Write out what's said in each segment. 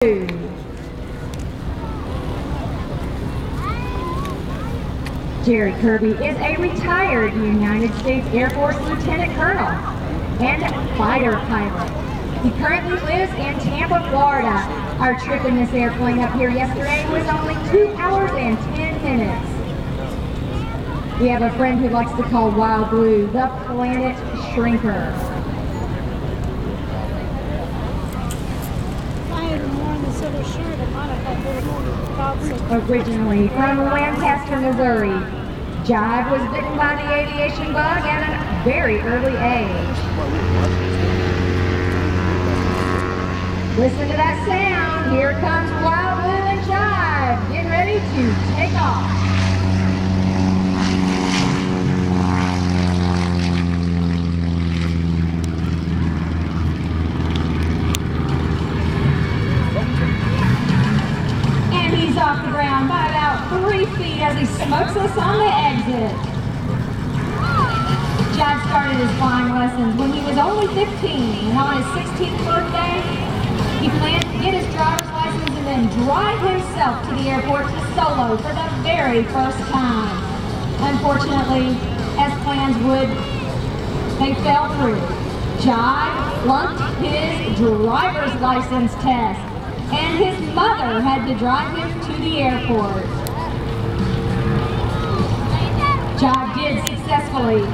Jerry Kirby is a retired United States Air Force Lieutenant Colonel and fighter pilot. He currently lives in Tampa, Florida. Our trip in this airplane up here yesterday was only 2 hours and 10 minutes. We have a friend who likes to call Wild Blue the Planet Shrinker. Originally from Lancaster, Missouri, Jive was bitten by the aviation bug at a very early age. Listen to that sound. Here comes Wild Blue and Jive. Get ready to take off. Off the ground by about 3 feet as he smokes us on the exit. Jive started his flying lessons when he was only 15, and on his 16th birthday, he planned to get his driver's license and then drive himself to the airport to solo for the very first time. Unfortunately, as plans would, they fell through. Jive flunked his driver's license test, and his mother had to drive him to the airport. Jive did successfully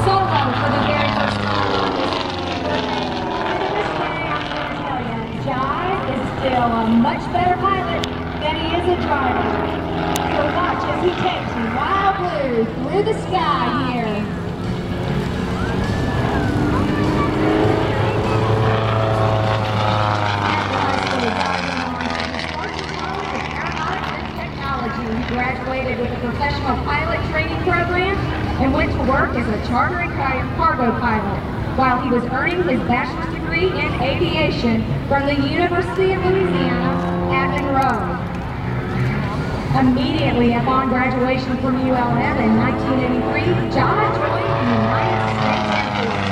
solo for the very first time. And to this day, I'm going to tell you, Jive is still a much better pilot than he is a driver. So watch as he takes Wild Blue through the sky here. Graduated with a professional pilot training program and went to work as a charter and cargo pilot while he was earning his bachelor's degree in aviation from the University of Louisiana at Monroe. Immediately upon graduation from ULM in 1983, Jive joined the United States Air Force.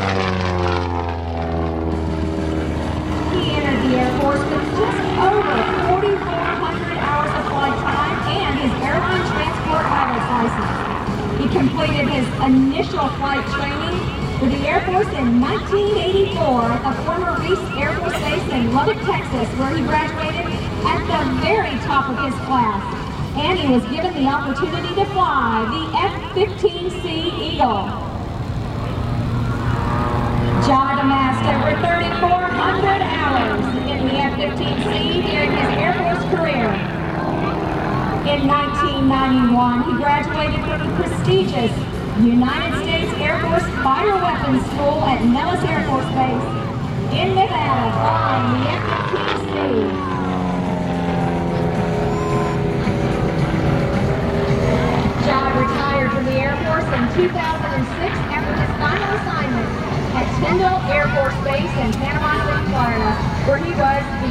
He entered the Air Force with just over 4,400 hours of flight time and his airline transport pilot's license. He completed his initial flight training with the Air Force in 1984 at the former Reese Air Force Base in Lubbock, Texas, where he graduated at the very top of his class. And he was given the opportunity to fly the F-15C Eagle. Jive amassed over 3,400 hours in the F-15C during his Air Force career. In 1991, he graduated from the prestigious United States Air Force Fighter Weapons School at Nellis Air Force Base in Nevada, flying the F-15C. Jive retired from the Air Force in 2006 after his final assignment at Tyndall Air Force Base in Panama City, Florida, where he was the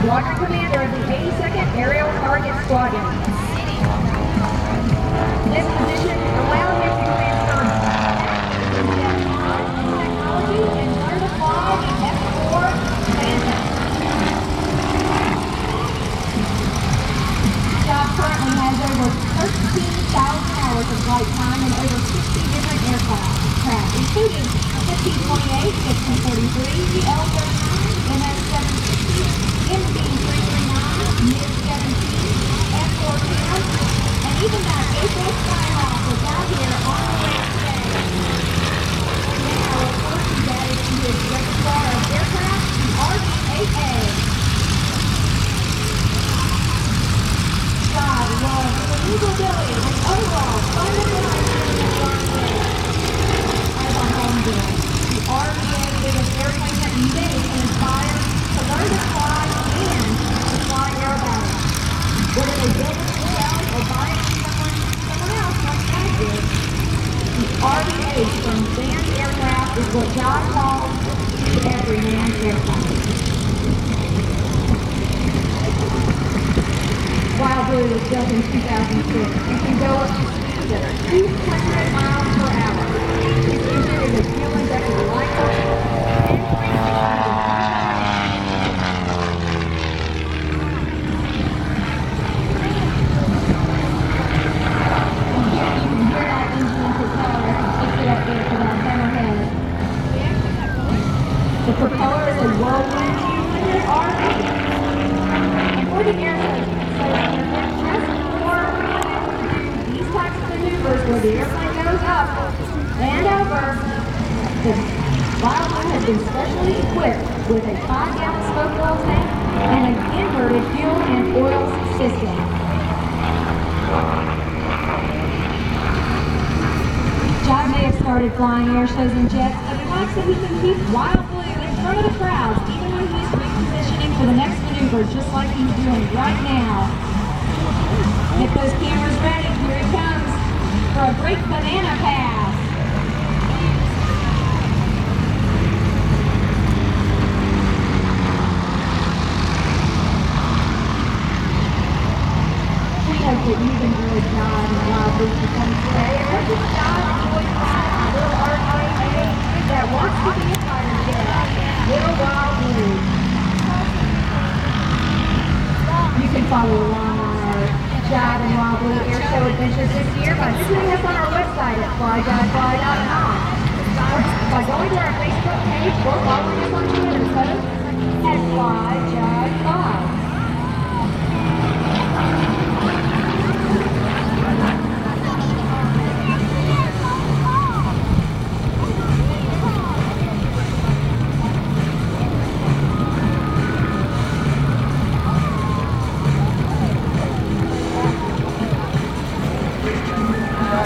squadron commander of the 82nd Aerial Target Squadron. This position allowed him to transfer technology and learn to fly the F-4 Phantom. Jive currently has over 13,000 hours of flight time and over 60 different aircraft, including 1528, 1543, the L-39, MS-760, MB-339, MiG-17, F-410, and even that April Skyhawk was out here on the way today. Now, of course, he's added to his repertoire of aircraft, the RV-8A. Jive loves maneuverability and overall fun and reliability of flying. As on home doing, the RV-8 is an airplane that many can inspire to learn to fly and to fly aerobatics. Whether they build it themselves or buy it from someone else like I did, the RV-8 from Band Aircraft is what Jive calls every man's airplane. Wild Blue was built in 2006 and can go up to speeds of 200 miles per hour. This engine is a fuel-injected light and is specially equipped with a 5-gallon smoke oil tank and an inverted fuel and oil system. Jive may have started flying air shows and jets, but he likes that he can keep Wild Blue in front of the crowds, even when he's repositioning for the next maneuver, just like he's doing right now. Get those cameras ready. Here he comes for a great banana pass. We hope that you've enjoyed Jive and Wild Blue performance today. And hope that Jive enjoys flying little RIA that wants to be a fighter jet. Little Wild Blue. You can follow along on our Jive and Wild Blue Air Show adventures this year by visiting us on our website at flyjivefly.com. By going to our Facebook page or following us on Twitter, folks, at flyjivefly.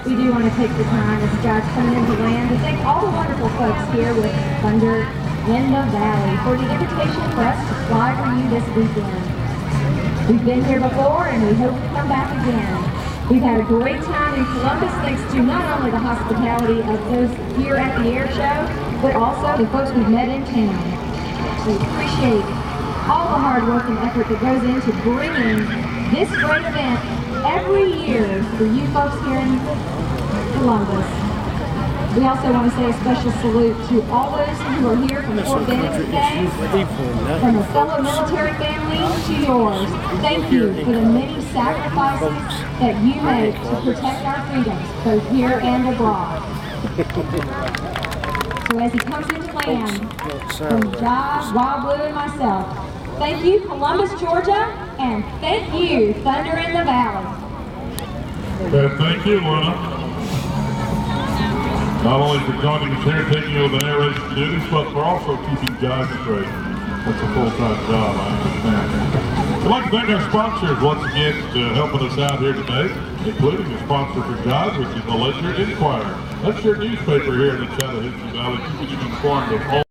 We do want to take the time as Jive's coming into land to thank all the wonderful folks here with Thunder in the Valley for the invitation for us to fly for you this weekend. We've been here before and we hope to come back again. We've had a great time in Columbus thanks to not only the hospitality of those here at the air show, but also the folks we've met in town. We appreciate all the hard work and effort that goes into bringing this great event every year for you folks here in Columbus. We also want to say a special salute to all those who are here from Fort Benning today, from a fellow military family to yours. Thank you for the many sacrifices that you make to protect our freedoms, both here and abroad. So as he comes into land, from Jive, Wild Blue, and myself, thank you, Columbus, Georgia, and thank you, Thunder in the Valley. Thank you, Luna. Not only for joining us here, taking over the narration duties, but for also keeping Jive straight. That's a full-time job, I understand. I'd like to thank our sponsors once again for helping us out here today, including the sponsor for Jive, which is the Ledyard Enquirer. That's your newspaper here in the Chattahoochee Valley, keeping you informed of all